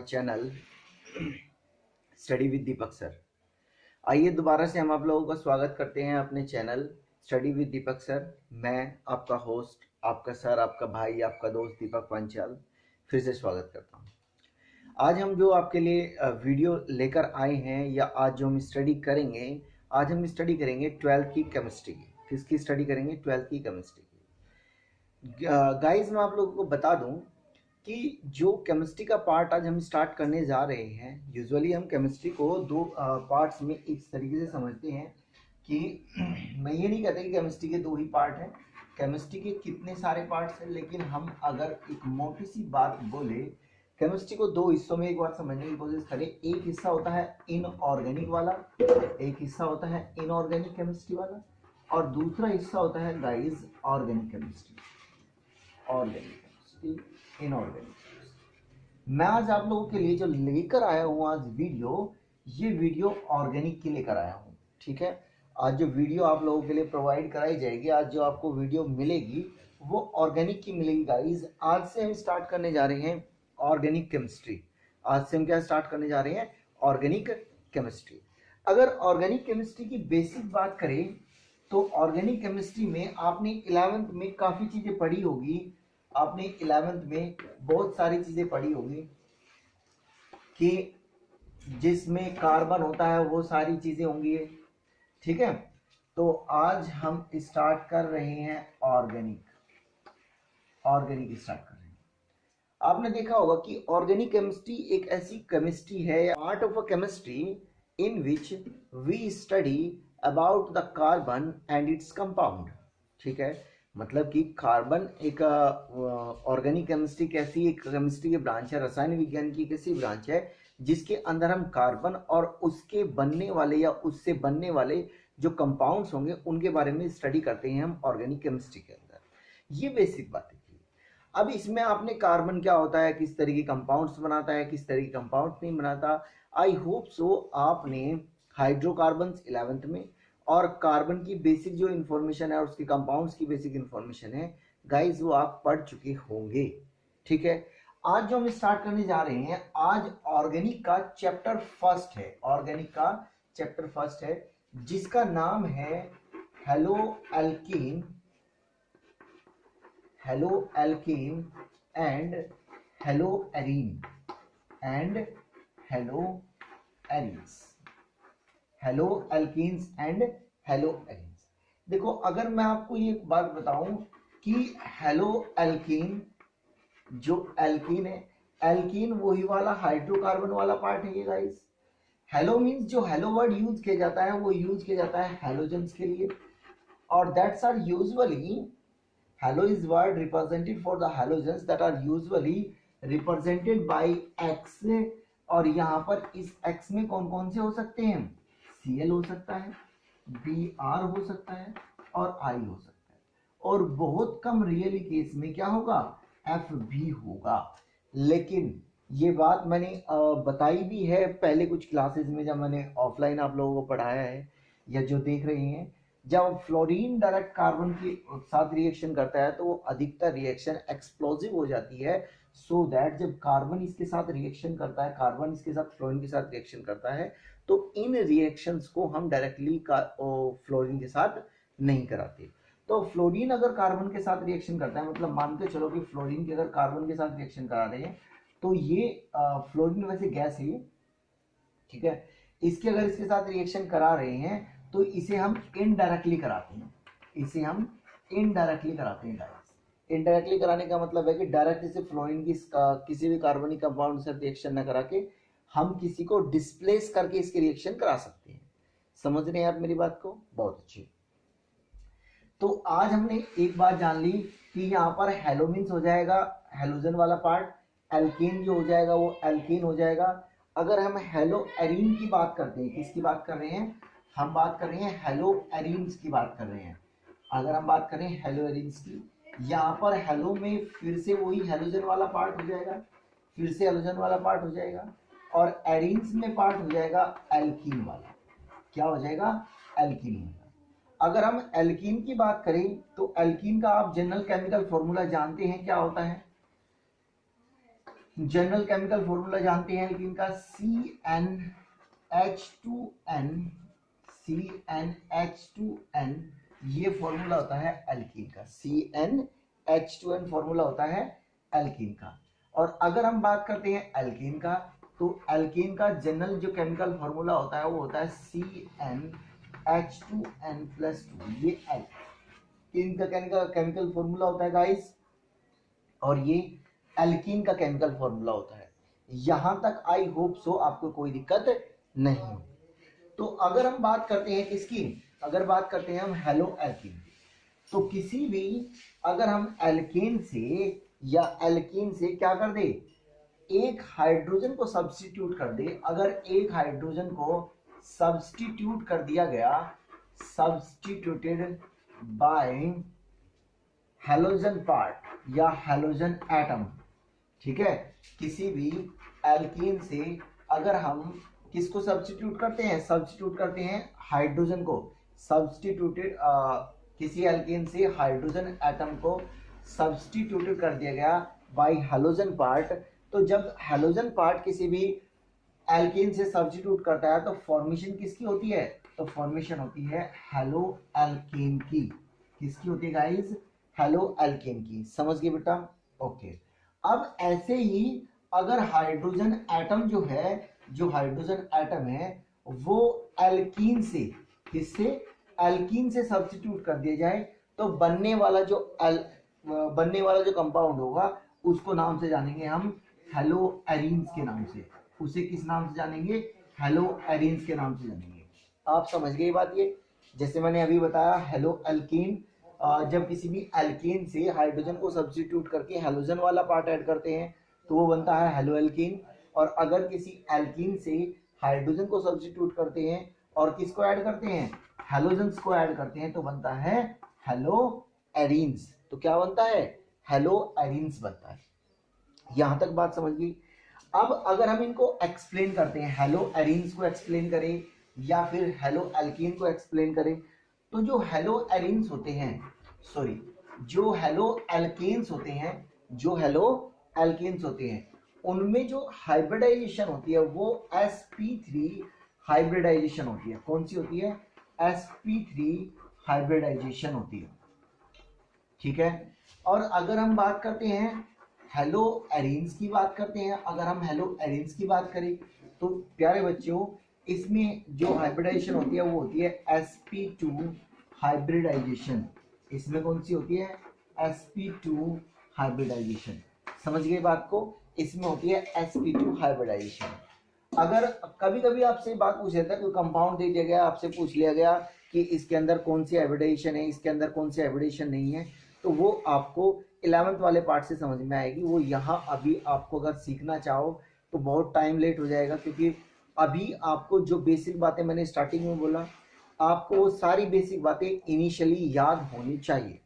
Channel study with Deepak sir. आइए दोबारा से हम आप लोगों का स्वागत करते हैं अपने channel study with Deepak sir. मैं आपका होस्ट, आपका सर, आपका भाई, आपका दोस्त दीपक पंचाल फिर से स्वागत करता हूं। आज हम जो आपके लिए वीडियो लेकर आए हैं या आज जो हम स्टडी करेंगे, आज हम स्टडी करेंगे 12th की केमिस्ट्री की। किसकी स्टडी करेंगे? 12th की केमिस्ट्री की। गाइस मैं आप लोगों को बता दूं कि जो केमिस्ट्री का पार्ट आज हम स्टार्ट करने जा रहे हैं, यूजुअली हम केमिस्ट्री को दो पार्ट्स में इस तरीके से समझते हैं कि मैं ये नहीं कहता कि केमिस्ट्री के दो ही पार्ट हैं, केमिस्ट्री के कितने सारे पार्ट्स हैं, लेकिन हम अगर एक मोटी सी बात बोले, केमिस्ट्री को दो हिस्सों में एक बार समझने की कोशिश करें। एक हिस्सा होता है इनऑर्गेनिक वाला, एक हिस्सा होता है इनऑर्गेनिक केमिस्ट्री वाला, और दूसरा हिस्सा होता है guys organic chemistry. Organic chemistry, inorganic. मैं आज आप लोगों के लिए जो लेकर आया हूं आज वीडियो, ये वीडियो ऑर्गेनिक की लेकर आया हूं। ठीक है, आज जो वीडियो आप लोगों के लिए प्रोवाइड कराई जाएगी, आज जो आपको वीडियो मिलेगी वो ऑर्गेनिक की मिलेगी गाइस। आज से हम स्टार्ट करने जा रहे हैं ऑर्गेनिक केमिस्ट्री। आज से हम क्या स्टार्ट करने जा रहे हैं? Organic chemistry. अगर ऑर्गेनिक केमिस्ट्री की बेसिक बात करें तो ऑर्गेनिक केमिस्ट्री में आपने 11th में काफी चीजें पढ़ी होगी, आपने 11th में बहुत सारी चीजें पढ़ी होगी कि जिसमें कार्बन होता है वो सारी चीजें होंगी। ठीक है, तो आज हम स्टार्ट कर रहे हैं ऑर्गेनिक स्टार्ट कर रहे हैं। आपने देखा होगा कि ऑर्गेनिक केमिस्ट्री एक ऐसी केमिस्ट्री है, part of a chemistry in which we study about the carbon and its compound. ठीक है, मतलब कि कार्बन एक ऑर्गेनिक केमिस्ट्री कैसी एक केमिस्ट्री की ब्रांच है, रसायन विज्ञान की कैसी ब्रांच है जिसके अंदर हम कार्बन और उसके बनने वाले या उससे बनने वाले जो कंपाउंड्स होंगे उनके बारे में स्टडी करते हैं हम ऑर्गेनिक केमिस्ट्री के अंदर। ये बेसिक बातें थी। अब इसमें आपने कार्बन क्या होता है, किस तरह के कंपाउंड्स बनाता है, किस तरह के कंपाउंड्स नहीं बनाता, आई होप सो आपने हाइड्रोकार्बन्स 11th में और कार्बन की बेसिक जो इंफॉर्मेशन है और उसके कंपाउंड्स की बेसिक इंफॉर्मेशन है गाइस वो आप पढ़ चुके होंगे। ठीक है, आज जो हम स्टार्ट करने जा रहे हैं, आज ऑर्गेनिक का चैप्टर फर्स्ट है, ऑर्गेनिक का चैप्टर फर्स्ट है जिसका नाम है hello alkene and hello arene hello alkenes and hello arenes. देखो, अगर मैं आपको ये बात बताऊं कि हेलो एल्कीन, जो एल्कीन है, एल्कीन वही वाला हाइड्रोकार्बन वाला पार्ट है ये गाइस। हेलो मींस जो हेलो वर्ड यूज किया जाता है वो यूज किया जाता है हैलोजेंस के लिए, और that's are usually halo is word represented for the halogens that are usually represented by X. और यहाँ पर इस एक्स में कौन कौन से हो सकते हैं? Cl हो सकता है, Br हो सकता है और I हो सकता है, और बहुत कम रियल केस में क्या होगा? Fb होगा। लेकिन ये बात मैंने बताई भी है पहले कुछ क्लासेस में, जब मैंने ऑफलाइन आप लोगों को पढ़ाया है या जो देख रहे हैं, जब फ्लोरीन डायरेक्ट कार्बन के साथ रिएक्शन करता है तो वो अधिकतर रिएक्शन एक्सप्लोजिव हो जाती है। सो दैट जब कार्बन इसके साथ रिएक्शन करता है, कार्बन इसके साथ फ्लोरीन के साथ रिएक्शन करता है, तो इन रिएक्शंस को हम डायरेक्टली फ्लोरीन के साथ नहीं कराते। तो फ्लोरीन अगर कार्बन के साथ रिएक्शन करता है, मतलब मान के चलो कि फ्लोरीन के अगर कार्बन के साथ रिएक्शन करा रहे हैं, तो ये फ्लोरीन वैसे गैस है, ठीक है, इसके अगर इसके साथ रिएक्शन करा रहे हैं तो इसे हम इनडायरेक्टली कराते हैं, इनडायरेक्टली कराने का मतलब है कि डायरेक्टली से फ्लोरीन की किसी भी कार्बनिक कंपाउंड से रिएक्शन न करा के हम किसी को डिस्प्लेस करके इसके रिएक्शन करा सकते हैं। समझ रहे हैं आप मेरी बात को? बहुत अच्छी। तो आज हमने एक बात जान ली कि यहाँ पर हेलो मीन्स हो जाएगा हेलोजन वाला पार्ट, एल्कीन जो हो जाएगा वो एल्कीन हो जाएगा। अगर हम हेलो एरीन की बात करते हैं, किसकी बात कर रहे हैं? हम बात कर रहे हैं हेलो एरीन्स की बात कर रहे हैं। अगर हम बात करें हेलो एरीन्स की, यहाँ पर हेलो में फिर से वही हेलोजन वाला पार्ट हो जाएगा, और एरीन्स में पार्ट हो जाएगा एल्कीन वाला। क्या हो जाएगा? एल्कीन वाला। अगर हम एल्कीन की बात करें तो एल्कीन का आप जनरल केमिकल फॉर्मूला जानते हैं, क्या होता है? जनरल केमिकल फॉर्मूला जानते हैं एल्कीन का, CnH2n, CnH2n ये फॉर्मूला होता है एल्कीन का, CnH2n फॉर्मूला होता है एल्कीन का। और अगर हम बात करते हैं एल्कीन का, तो एल्कीन का जनरल जो केमिकल फॉर्मूला होता है वो होता है CnH2n+2, ये एल्कीन का केमिकल फॉर्मूला होता है गाइस, और ये एल्कीन का केमिकल फॉर्मूला होता है। यहां तक आई होप सो आपको कोई दिक्कत नहीं हो। तो अगर हम बात करते हैं किसकी, अगर बात करते हैं हम हेलो एल्कीन, तो किसी भी अगर हम एल्केन से या एल्कीन से क्या कर दे, एक हाइड्रोजन को सब्स्टिट्यूट कर दे, अगर एक हाइड्रोजन को सब्स्टिट्यूट कर दिया गया, सब्स्टिट्यूटेड बाय हैलोजन पार्ट या हैलोजन एटम, ठीक है, किसी भी एल्कीन से अगर हम किसको सब्स्टिट्यूट करते हैं, सब्स्टिट्यूट करते हैं हाइड्रोजन को, सब्स्टिट्यूटेड किसी एल्कीन से हाइड्रोजन एटम को सब्स्टिट्यूटेड कर दिया गया बाय हैलोजन पार्ट, तो जब हैलोजन पार्ट किसी भी एल्कीन से सब्स्टिट्यूट करता है तो फॉर्मेशन किसकी होती है, तो फॉर्मेशन होती है हेलो एल्कीन की। किसकी होती है गाइस, हेलो एल्कीन की। समझ गए बेटा, ओके। अब ऐसे ही अगर हाइड्रोजन एटम जो है, जो हाइड्रोजन एटम है वो एल्कीन से, किससे, एल्कीन से सब्स्टिट्यूट कर दिया जाए, तो बनने वाला जो कंपाउंड होगा उसको नाम से जानेंगे हम हेलो एरीन्स के नाम से। उसे किस नाम से जानेंगे, हेलो एरीन्स के नाम से जानेंगे। आप समझ गए बात ये, जैसे मैंने अभी बताया हेलो एल्कीन, जब किसी भी एल्कीन से हाइड्रोजन को सब्स्टिट्यूट करके हैलोजन वाला पार्ट ऐड करते हैं तो वो बनता है हेलो एल्कीन, और अगर किसी एल्कीन से हाइड्रोजन को सब्स्टिट्यूट करते हैं और किसको ऐड करते हैं, हैलोजन्स को ऐड करते हैं, तो बनता है हेलो एरीन्स। तो क्या बनता है, हेलो एरीन्स बनता है। यहां तक बात समझ गई। अब अगर हम इनको एक्सप्लेन करते हैं, हेलो एरीन्स को एक्सप्लेन करें या फिर हेलो एल्कीन को एक्सप्लेन करें, तो जो हेलो एरीन्स होते हैं, सॉरी, जो हेलो एल्केन्स होते हैं, जो हेलो एल्केन्स होते हैं, उनमें जो हाइब्रिडाइजेशन होती है वो sp3 हाइब्रिडाइजेशन होती है। कौन सी होती है, sp3 हाइब्रिडाइजेशन होती है, ठीक है। और अगर हम बात करते हैं हेलो एरीन्स की बात करते हैं, अगर हम हेलो एरीन्स की बात करें तो प्यारे बच्चों इसमें जो हाइब्रिडाइजेशन होती है वो होती है sp2 हाइब्रिडाइजेशन। इसमें कौन सी होती है, sp2 हाइब्रिडाइजेशन। समझ गए बात को, इसमें होती है sp2 हाइब्रिडाइजेशन। अगर कभी कभी आपसे बात पूछ लेता है, कोई कंपाउंड दे दिया गया, आपसे पूछ लिया गया कि इसके अंदर कौन सी हाइब्रिडाइजेशन है, इसके अंदर कौन सी हाइब्रिडाइजेशन नहीं है, तो वो आपको 11th वाले पार्ट से समझ में आएगी। वो यहाँ अभी आपको अगर सीखना चाहो तो बहुत टाइम लेट हो जाएगा, क्योंकि अभी आपको जो बेसिक बातें मैंने स्टार्टिंग में बोला, आपको वो सारी बेसिक बातें इनिशियली याद होनी चाहिए।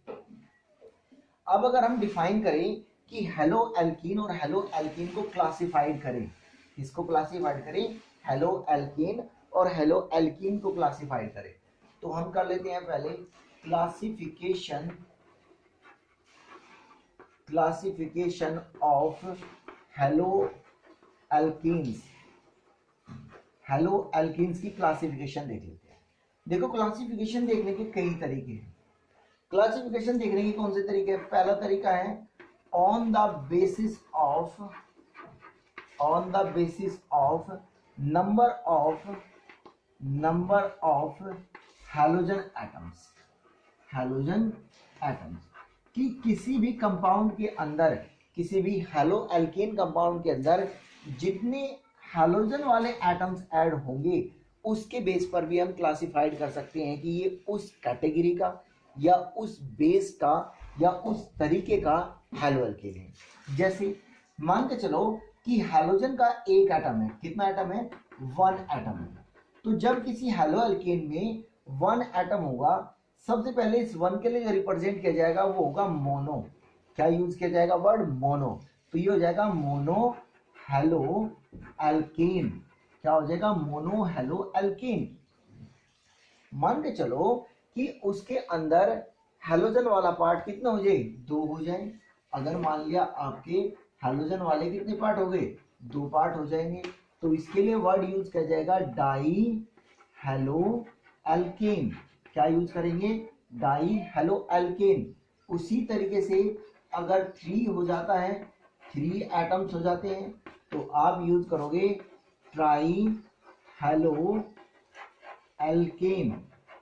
अब अगर हम डिफाइन करें कि हेलो एल्कीन और हेलो एल्कीन को क्लासिफाइड करें, इसको क्लासिफाइड करें, हेलो एल्कीन और हेलो एल्कीन को क्लासिफाइड करें, तो हम कर लेते हैं पहले classification of hello alkenes. Hello alkenes की क्लासिफिकेशन देख लेते हैं। देखो क्लासिफिकेशन देखने के कई तरीके हैं। क्लासिफिकेशन देखने के कौन से तरीके हैं, पहला तरीका है on the basis of number of halogen atoms, कि किसी भी कंपाउंड के अंदर, किसी भी हेलो एल्केन कंपाउंड के अंदर जितने हैलोजन वाले एटम्स ऐड होंगे उसके बेस पर भी हम क्लासिफाइड कर सकते हैं कि ये उस कैटेगरी का या उस बेस का या उस तरीके का हेलो एल्केन है। जैसे मान के चलो कि हैलोजन का एक एटम है, कितना एटम है, 1 एटम है। तो जब किसी हेलो एल्केन में 1 एटम होगा, सबसे पहले इस 1 के लिए जो रिप्रेजेंट किया जाएगा वो होगा मोनो। क्या यूज किया जाएगा, वर्ड मोनो। तो ये हो जाएगा मोनो हेलो एल्केन। क्या हो जाएगा, मोनो हेलो एल्केन। मान के चलो कि उसके अंदर हैलोजन वाला पार्ट कितना हो जाए, 2 हो जाए। अगर मान लिया आपके हैलोजन वाले कितने पार्ट हो गए, 2 पार्ट हो जाएंगे। तो इसके लिए वर्ड यूज किया जाएगा डाई हेलो एल्केन। क्या यूज करेंगे, डाई हेलो एल्केन। उसी तरीके से अगर 3 हो जाता है, 3 एटम्स हो जाते हैं, तो आप यूज करोगे try halo alkane,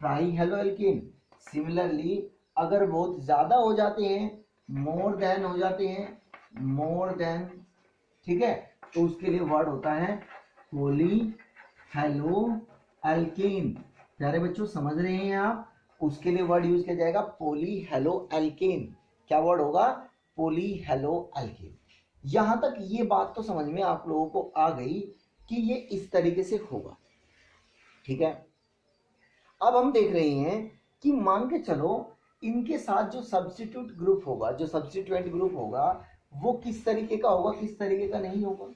try halo alkane. Similarly अगर बहुत ज्यादा हो जाते हैं, मोर देन हो जाते हैं, मोर देन, ठीक है, तो उसके लिए वर्ड होता है पॉली हेलो एल्केन। प्यारे बच्चों समझ रहे हैं आप, उसके लिए वर्ड यूज किया जाएगा पॉली हेलो एल्केन। क्या वर्ड होगा, पॉली हेलो एल्केन। यहां तक ये बात तो समझ में आप लोगों को आ गई कि ये इस तरीके से होगा, ठीक है। अब हम देख रहे हैं कि मान के चलो इनके साथ जो सब्स्टिट्यूट ग्रुप होगा, जो सब्स्टिट्यूएंट ग्रुप होगा, वो किस तरीके का होगा, किस तरीके का नहीं होगा।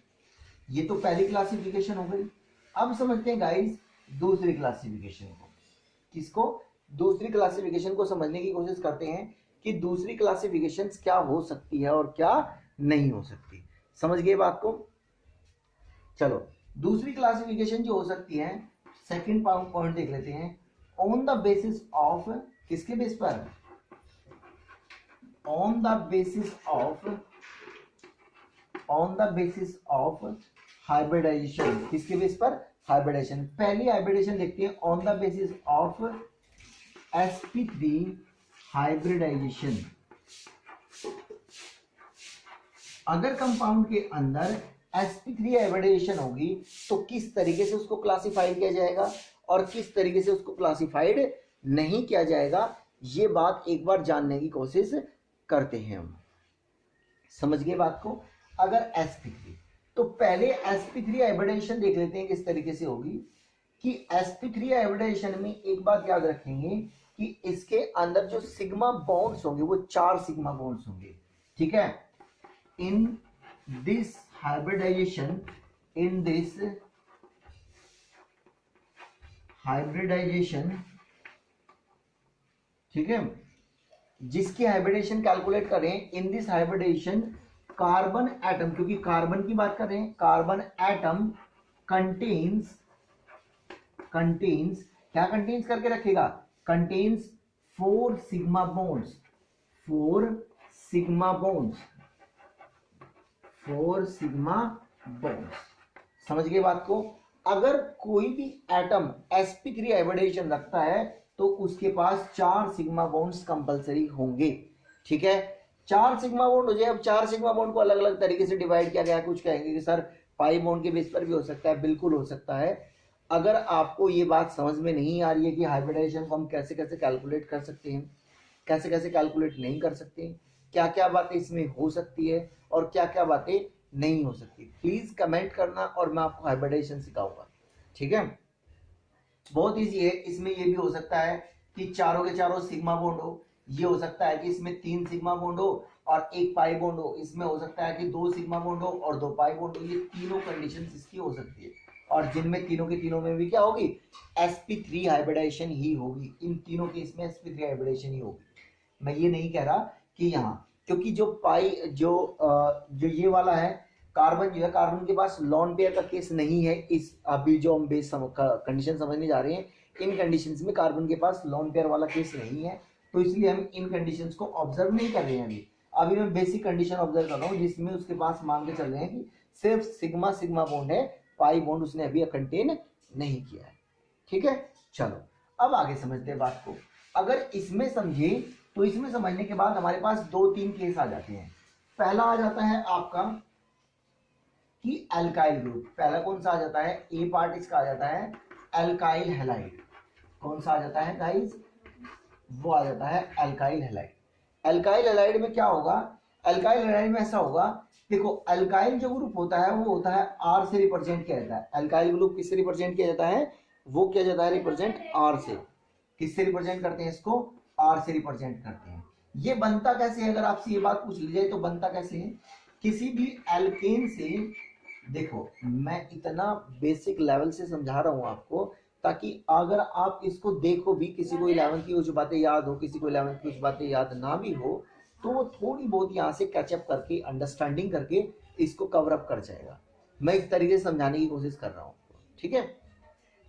ये तो पहली क्लासिफिकेशन हो गई। अब समझते हैं गाइस दूसरी क्लासिफिकेशन को। किसको, दूसरी क्लासिफिकेशन को समझने की कोशिश करते हैं कि दूसरी क्लासिफिकेशन क्या हो सकती है और क्या नहीं हो सकती। समझ गए बात को। चलो दूसरी क्लासिफिकेशन जो हो सकती है, सेकंड पॉइंट देख लेते हैं। ऑन द बेसिस ऑफ, किसके बेस पर, on the basis of hybridization. किसके बेस पर, हाइब्रिडाइजेशन। पहली हाइब्रिडाइजेशन देखते हैं on the basis of sp3 hybridization. अगर कंपाउंड के अंदर sp3 हाइब्रिडाइजेशन होगी तो किस तरीके से उसको क्लासिफाई किया जाएगा और किस तरीके से उसको क्लासिफाइड नहीं किया जाएगा, ये बात एक बार जानने की कोशिश करते हैं हम। समझ गए बात को। अगर sp3, तो पहले sp3 हाइब्रिडाइजेशन देख लेते हैं किस तरीके से होगी। कि sp3 हाइब्रिडाइजेशन में एक बात याद रखेंगे कि इसके अंदर जो सिग्मा बॉन्ड्स होंगे वो 4 सिग्मा बॉन्ड्स होंगे, ठीक है। इन दिस हाइब्रिडाइजेशन, ठीक है, जिसकी हाइब्रिडेशन कैलकुलेट करें, in this hybridization carbon atom, क्योंकि कार्बन की बात कर रहे हैं, कार्बन एटम कंटेन्स क्या कंटेन्स करके रखेगा, contains 4 sigma bonds, 4 sigma bonds. समझ गए बात को। अगर कोई भी एटम sp3 हाइब्रिडेशन रखता है तो उसके पास 4 सिग्मा बॉन्ड्स कंपलसरी होंगे, ठीक है। 4 सिग्मा बॉन्ड हो जाए। अब 4 सिग्मा बॉन्ड को अलग अलग तरीके से डिवाइड किया गया। कुछ कहेंगे कि सर पाई बॉन्ड के बेस पर भी हो सकता है, बिल्कुल हो सकता है। अगर आपको ये बात समझ में नहीं आ रही है कि हाइब्रिडाइजेशन को हम कैसे कैसे कैलकुलेट कर सकते हैं, कैसे कैसे कैलकुलेट नहीं कर सकते हैं, क्या क्या बातें इसमें हो सकती है और क्या क्या बातें नहीं हो सकती, प्लीज कमेंट करना और मैं आपको हाइब्रिडाइजेशन सिखाऊंगा, ठीक है। बहुत इजी है। इसमें ये भी हो सकता है कि चारों के चारों सिग्मा बॉन्ड हो, ये हो सकता है कि इसमें 3 सिग्मा बॉन्ड हो और 1 पाई बॉन्ड हो, इसमें हो सकता है कि 2 सिग्मा बॉन्ड हो और 2 पाई बॉन्ड हो। ये तीनों कंडीशन इसकी हो सकती है और जिनमें तीनों के तीनों में भी क्या होगी, sp3 हाइब्रिडाइजेशन ही होगी। इन तीनों केस में sp3 हाइब्रिडाइजेशन ही होगी। मैं ये नहीं कह रहा कि यहाँ, क्योंकि जो पाई जो ये वाला है कार्बन, जो है कार्बन के पास लॉन पेयर का केस नहीं है। इस अभी जो हम बेस कंडीशन समझने जा रहे हैं, इन कंडीशंस में कार्बन के पास लॉन पेयर वाला केस नहीं है, तो इसलिए हम इन कंडीशंस को ऑब्जर्व नहीं कर रहे हैं। अभी मैं बेसिक कंडीशन ऑब्जर्व कर रहा हूँ जिसमें उसके पास मान के चल रहे हैं कि सिर्फ सिग्मा बॉन्ड है, पाई बॉन्ड उसने अभी कंटेन नहीं किया है, ठीक है। चलो अब आगे समझते हैं बात को। अगर इसमें समझे तो इसमें समझने के बाद हमारे पास 2-3 केस आ जाते हैं। पहला आ जाता है आपका कि एल्काइल ग्रुप। पहला कौन सा आ जाता है, ए पार्ट इसका आ जाता है एल्काइल हैलाइड। कौन सा आ जाता है गाइस, वो आ जाता है एल्काइल हैलाइड। एल्काइल हैलाइड में क्या होगा, एल्काइल हैलाइड में ऐसा होगा, देखो एल्काइल जो ग्रुप होता है वो होता है आर से रिप्रेजेंट किया जाता है। एल्काइल ग्रुप किससे रिप्रेजेंट किया जाता है, वो किया जाता है रिप्रेजेंट आर से। किससे रिप्रेजेंट करते हैं इसको, आर से रिप्रेजेंट करते हैं। ये बनता कैसे है, अगर आपसे ये बात पूछ ली जाए तो बनता कैसे है, किसी भी एल्केन से, देखो मैं इतना बेसिक लेवल से समझा रहा हूं आपको ताकि अगर आप इसको देखो भी, किसी को 11th की कुछ बातें याद हो, किसी को 11th की कुछ बातें याद ना भी हो, तो वो थोड़ी बहुत यहाँ से कैचअप करके अंडरस्टैंडिंग करके इसको कवर अप कर जाएगा। मैं इस तरीके से समझाने की कोशिश कर रहा हूँ, ठीक है।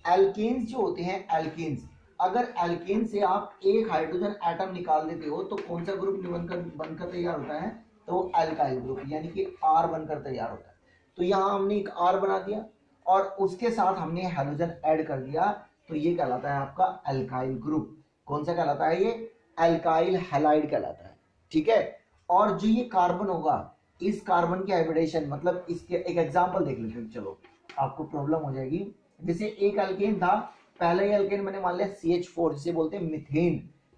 एल्केन्स जो होते हैं, एल्केन्स, अगर एल्केन से आप एक हाइड्रोजन एटम निकाल देते हो तो कौन सा ग्रुप बनकर तैयार होता है, तो अल्काइल ग्रुप, यानी कि R बनकर तैयार होता है। तो यहाँ हमने एक R बना दिया और उसके साथ हमने हाइड्रोजन ऐड कर दिया, तो ये कहलाता है आपका अल्काइल ग्रुप। कौन सा कहलाता है ये, अल्काइल हैलाइड कहलाता है, ठीक है। और जो ये कार्बन होगा, इस कार्बन के हाइब्रिडेशन, मतलब इसके एक एग्जांपल देख लेते हैं, चलो आपको प्रॉब्लम हो जाएगी। जैसे एक अल्केन था, पहला ही अल्केन मैंने मान लिया CH4, जिसे बोलते हैं मिथेन।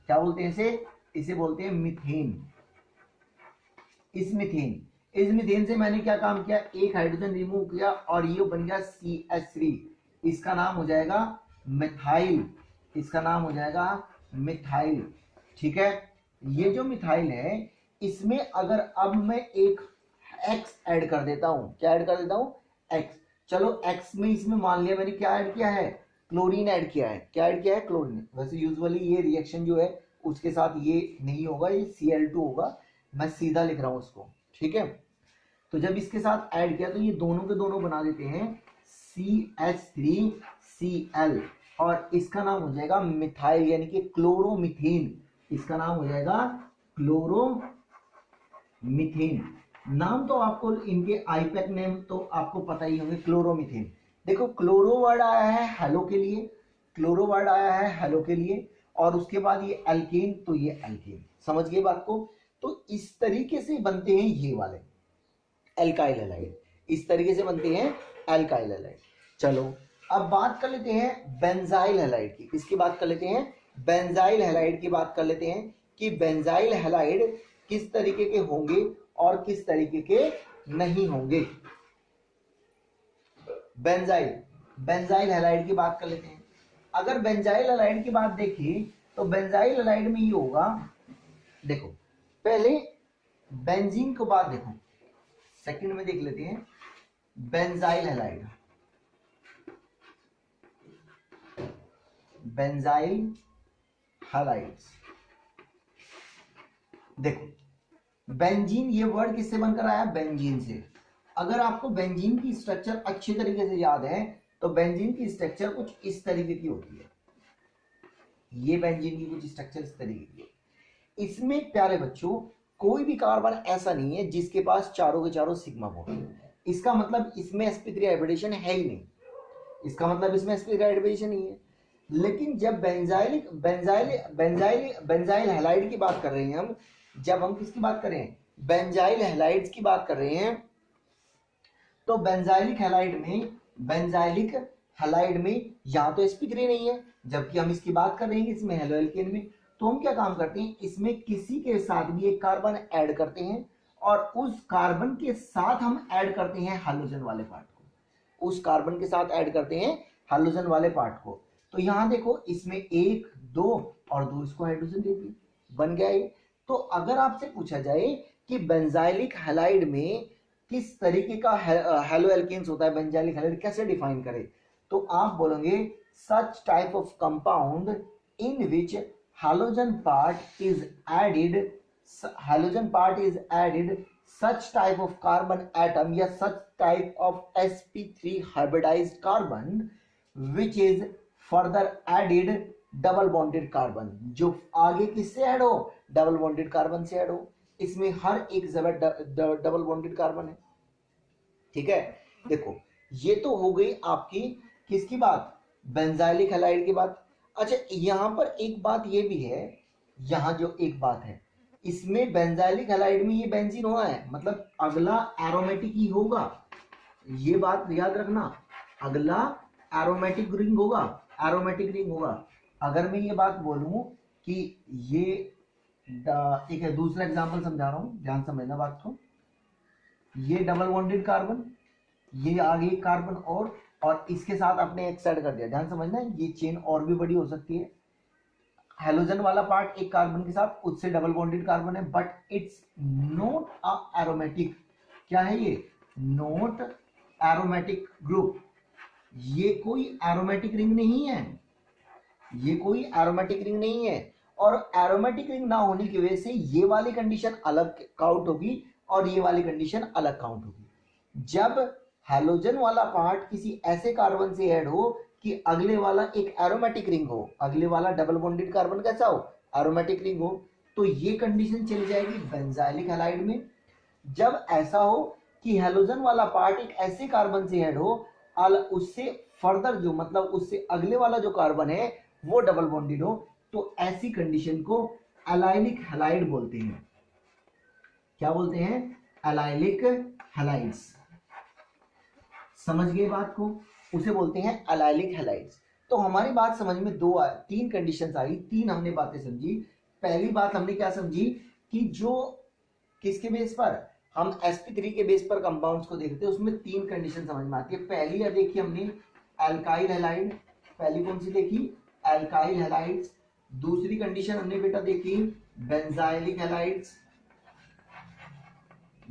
क्या बोलते हैं इसे बोलते हैं मिथेन। इस मिथेन से मैंने क्या काम किया, एक हाइड्रोजन रिमूव किया और ये बन गया CH3। इसका नाम हो जाएगा मिथाइल, इसका नाम हो जाएगा मिथाइल, ठीक है। ये जो मिथाइल है, इसमें अगर अब मैं एक X ऐड कर देता हूं, क्या ऐड कर देता हूं, X। चलो X में इसमें मान लिया मैंने क्या ऐड किया है, क्लोरीन ऐड किया है। क्या ऐड किया है, क्लोरीन। वैसे यूजुअली ये रिएक्शन जो है उसके साथ ये नहीं होगा, ये Cl2 होगा, मैं सीधा लिख रहा हूं उसको, ठीक है। तो जब इसके साथ ऐड किया तो ये दोनों के दोनों बना देते हैं CH3Cl और इसका नाम हो जाएगा मिथाइल, यानी कि क्लोरोमीथेन। इसका नाम हो जाएगा क्लोरोमीथेन। नाम तो आपको इनके आईपैक नेम तो आपको पता ही होंगे, क्लोरोमीथेन। देखो क्लोरो वर्ड आया है हेलो के लिए, क्लोरो वर्ड आया है हेलो के लिए, और उसके बाद ये एल्केन, तो ये एल्केन। समझ गए बात को। तो इस तरीके से बनते हैं ये वाले एल्काइल हैलाइड, इस तरीके से बनते हैं एल्काइल हैलाइड। चलो अब बात कर लेते हैं बेंजाइल हैलाइड की। किसकी बात कर लेते हैं, बेंजाइल हैलाइड की बात कर लेते हैं कि बेंजाइल हैलाइड किस तरीके के होंगे और किस तरीके के नहीं होंगे। बेंजाइल हैलाइड की बात कर लेते हैं। अगर बेंजाइल हैलाइड की बात देखिए तो बेंजाइल हैलाइड में ये होगा, देखो पहले बेंजीन को बात देखो, सेकंड में देख लेते हैं बेंजाइल हैलाइड। बेंजाइल हैलाइड्स, देखो बेंजीन ये वर्ड किससे बनकर आया, बेंजीन से। अगर आपको बेंजीन की स्ट्रक्चर अच्छी तरीके से याद है तो बेंजीन की स्ट्रक्चर कुछ इस तरीके की होती है। ये बेंजीन की कुछ स्ट्रक्चर इस तरीके की है। इसमें प्यारे बच्चों कोई भी कार्बन ऐसा नहीं है जिसके पास चारों के चारों सिग्मा बॉन्ड। इसका मतलब इसमें sp3 हाइब्रिडेशन है ही नहीं, इसका मतलब इसमें sp3 हाइब्रिडेशन नहीं है। लेकिन जब बेंजाइल हैलाइड की बात कर रहे हैं हम, जब हम किसकी बात कर रहे हैं, बेंजाइल हैलाइड्स की बात कर रहे हैं, तो बेंजाइलिक हैलाइड में यहाँ तो sp3 नहीं है, जबकि हम इसकी बात कर रहे हैं इसमें हेलो एल्केन में। तो हम क्या काम करते हैं, इसमें किसी के साथ भी एक कार्बन ऐड करते हैं और उस कार्बन के साथ हम ऐड करते हैं हाइड्रोजन वाले पार्ट को, उस कार्बन के साथ ऐड करते हैं हाइड्रोजन वाले पार्ट को। तो यहाँ देखो इसमें 1 2 और 2 इसको हाइड्रोजन दे दी, बन गया ये। तो अगर आपसे पूछा जाए कि बेंजाइलिक हैलाइड में किस तरीके का हेलो एल्केन्स होता है, बेंजाइलिक हैलाइड कैसे डिफाइन करें, तो आप बोलोगे such type of compound in which halogen part is added such type of carbon atom या such type of sp3 hybridized carbon which is further added double bonded carbon, जो आगे किससे add हो, डबल बॉन्डेड कार्बन से add हो। इसमें हर एक जगह डबल बॉन्डेड कार्बन है, ठीक है। देखो ये तो हो गई आपकी किसकी बात, बेंजाइलिक हैलाइड की बात। अच्छा यहां पर एक बात ये भी है, यहां जो एक बात है इसमें बेंजाइलिक हैलाइड में ये बेंजीन होना है, मतलब अगला एरोमेटिक ही होगा, ये बात याद रखना, अगला एरोमेटिक रिंग होगा, एरोमेटिक रिंग होगा। अगर मैं ये बात बोलूं कि ये एक है, दूसरा एग्जांपल समझा रहा हूं, ध्यान समझना बात को। ये डबल बॉन्डेड कार्बन, ये आगे कार्बन और इसके साथ आपने एक ऐड कर दिया, ध्यान समझना, ये चेन और भी बड़ी हो सकती है। हेलोजन वाला पार्ट एक कार्बन के साथ, उससे डबल बॉन्डेड कार्बन है, but it's not a aromatic. क्या है ये, नॉट एरोमेटिक ग्रुप, ये कोई एरोमेटिक रिंग नहीं है, ये कोई एरोमेटिक रिंग नहीं है। और एरोमेटिक रिंग ना होने की वजह से ये वाली कंडीशन अलग काउंट होगी और ये वाली कंडीशन अलग काउंट होगी। जब हैलोजन वाला पार्ट किसी ऐसे कार्बन से ऐड हो कि अगले वाला एक एरोमेटिक रिंग हो, अगले वाला डबल बॉन्डेड कार्बन कैसा हो, एरोमेटिक रिंग हो, तो ये कंडीशन चली जाएगी बेंजाइलिक हैलाइड में। जब ऐसा हो कि हैलोजन वाला पार्ट एक ऐसे कार्बन से ऐड हो, उससे फर्दर जो मतलब उससे अगले वाला जो कार्बन है वो डबल बॉन्डेड हो, तो ऐसी कंडीशन को एलाइलिक हैलाइड बोलते हैं। क्या बोलते हैं? Allylic halides. समझ गए बात को? उसे बोलते हैं एलाइलिक हैलाइड्स। तो हमारी बात समझ में तीन कंडीशंस आई, तीन हमने बातें समझी। पहली बात हमने क्या समझी कि जो किसके बेस पर हम sp3 के बेस पर कंपाउंड्स को देखते हैं उसमें तीन कंडीशन समझ में आती है। पहली देखी हमने अल्काइल हैलाइड, पहली कौन सी देखी? Alkyl halides. दूसरी कंडीशन हमने बेटा देखी बेंजाइलिक हैलाइड्स,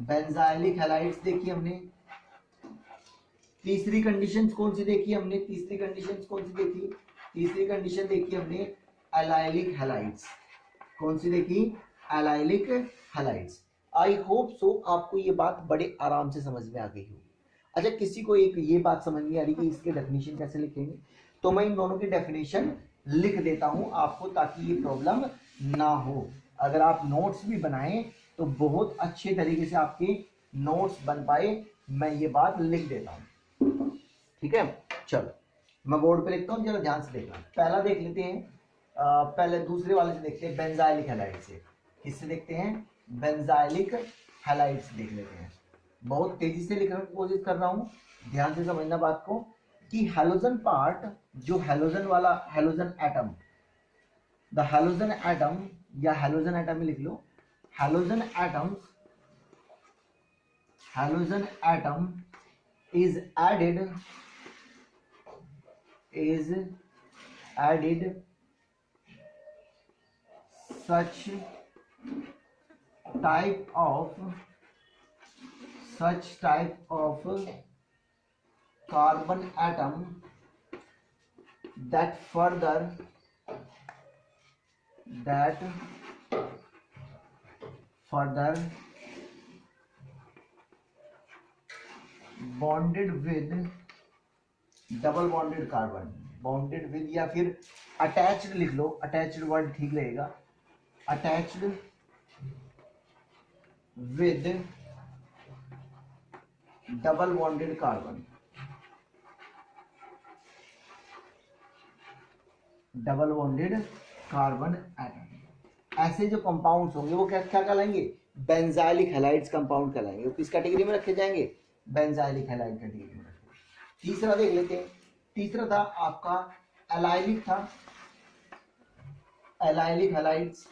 बेंजाइलिक हैलाइड्स देखी हमने। तीसरी कंडीशन कौन सी देखी हमने? तीसरी कंडीशन कौन सी देखी? तीसरी कंडीशन देखी हमने एलाइलिक हैलाइड्स। कौन सी देखी? Allylic halides. I hope so आपको ये बात बड़े आराम से समझ में आ गई हो। अच्छा, किसी को एक ये बात समझ में आ रही कि इसके डेफिनेशन कैसे लिखेंगे, तो मैं इन दोनों की डेफिनेशन लिख देता हूं आपको ताकि ये प्रॉब्लम ना हो। अगर आप नोट्स भी बनाएं तो बहुत अच्छे तरीके से आपके नोट्स बन पाए, मैं ये बात लिख देता हूं। ठीक है, चलो मैं बोर्ड पे लिखता हूं, जरा ध्यान से देखना। पहला देख लेते हैं, पहले दूसरे वाले से देखते हैं, बेंजाइलिक हैलाइड से। किससे देखते हैं? बेंजाइलिक हैलाइड से देख लेते हैं। बहुत तेजी से लिखने की कोशिश कर रहा हूं, ध्यान से समझना बात को कि हैलोजन पार्ट, जो हैलोजन वाला halogen atom, the halogen atom या हैलोजन एटम में लिख लो, halogen atom, halogen atom is added such type of carbon atom that further bonded with double bonded carbon, bonded with या फिर अटैच्ड लिख लो, attached word ठीक रहेगा, attached with double bonded carbon, double bonded carbon atom. ऐसे जो compounds होंगे वो क्या क्या कहलाएंगे? बेंजाइलिक हैलाइड्स कंपाउंड कहलाएंगे। वो किस कैटेगरी में रखे जाएंगे? बेंजाइलिक हैलाइड कैटेगरी में। तीसरा देख लेते हैं, तीसरा था आपका एलाइलिक था, एलाइलिक हैलाइड्स।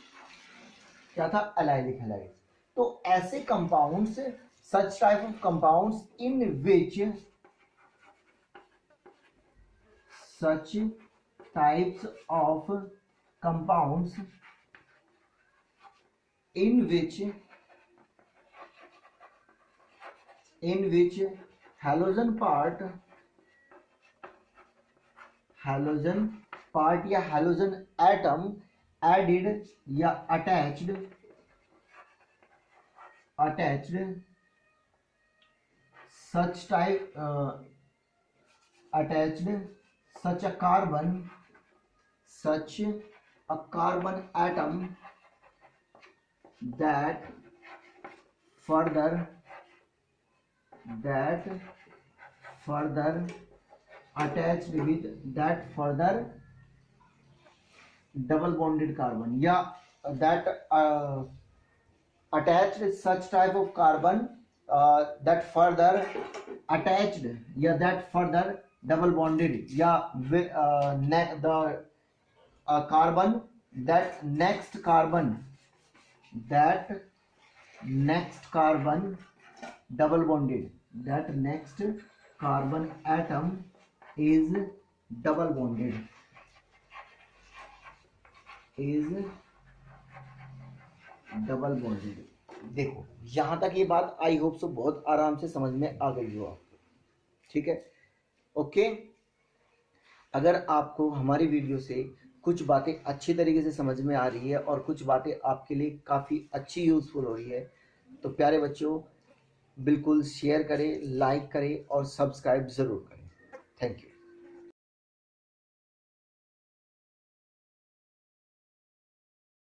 क्या था? Allylic halides. तो ऐसे compounds, such type of compounds in which, such types of compounds in which halogen part या halogen atom added या attached such a carbon atom that further attached with double bonded carbon, या that attached such type of carbon that further attached या that further double bonded, या the carbon that next carbon double bonded, that next carbon atom is double bonded, देखो यहां तक ये बात I hope so बहुत आराम से समझ में आ गई हो आपको। ठीक है, ओके। अगर आपको हमारी वीडियो से कुछ बातें अच्छी तरीके से समझ में आ रही है और कुछ बातें आपके लिए काफ़ी अच्छी यूज़फुल हो रही है, तो प्यारे बच्चों बिल्कुल शेयर करें, लाइक करें और सब्सक्राइब ज़रूर करें। Thank you.